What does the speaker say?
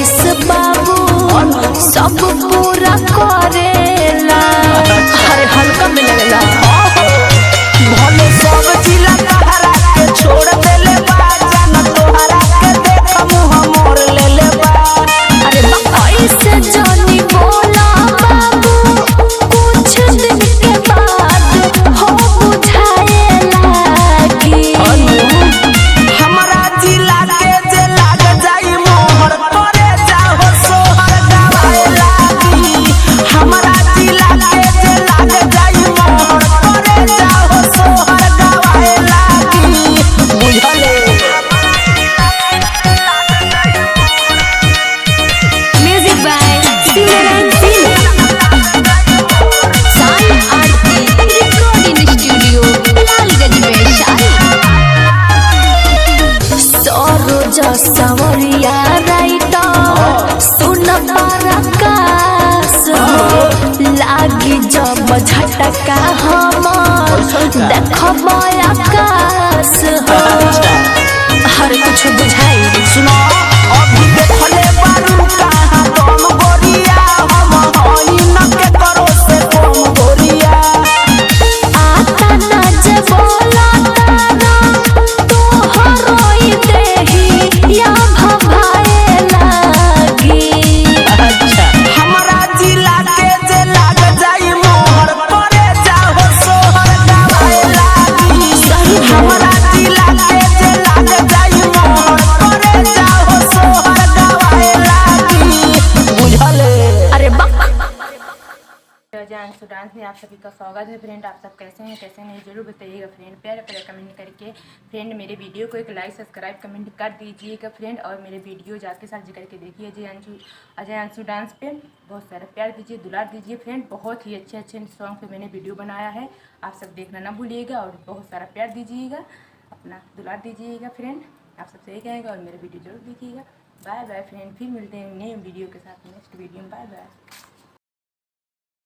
नीतीश बाबू सब पूरा करेला। अरे हल्का में लगेला भले सब जिला तहरा के छोड़ देले बा, जान तोहरा के देख मुंह मोर लेले बा। अरे ऐसे जानी बोला बाबू, कुछ दिन के बाद हो बुझाए लागी। हमरा जिला के जे लाग जाई मोहर करे जाहो सोहर गवाए लागी। हमरा जिला के जे लाग जाई मोहर करे जाहो सोहर गवाए लागी। बुझले music by Simran Singh, Sai Aarti recording studio Lalganj Vaishali. Saroj Sawariya writer सुन पराकाश लागी जब झटका हमर देखब आकाश। हर कुछ बुझाई सुनो अभी देखले बारू कहाँ कम गोरिया, हम हई न के करो से कम गोरिया। आता नज बोला तारा तोहरोई देही या भभाए लागी। हमरा जिला के जे लाग जाई मोहर करे जाहो सोहर गवाए लागी। हमरा जिला के जे लाग जाई मोहर करे जाहो सोहर गवाए लागी। बुझले अरे अंशु डांस में आप सभी का स्वागत है फ्रेंड। आप सब कैसे हैं कैसे नहीं जरूर बताइएगा फ्रेंड। प्यारे प्यारे कमेंट करके फ्रेंड मेरे वीडियो को एक लाइक सब्सक्राइब कमेंट कर दीजिएगा फ्रेंड। और मेरे वीडियो जाके सर्च करके देखिए अजय अंशु डांस पे बहुत सारा प्यार दीजिए, दुलार दीजिए फ्रेंड। बहुत ही अच्छे अच्छे सॉन्ग पे मैंने वीडियो बनाया है, आप सब देखना ना भूलिएगा और बहुत सारा प्यार दीजिएगा, अपना दुलार दीजिएगा फ्रेंड। आप सबसे यही कहेंगे और मेरे वीडियो जरूर देखिएगा। बाय बाय फ्रेंड, फिर मिलते हैं नए वीडियो के साथ नेक्स्ट वीडियो में। Bye by.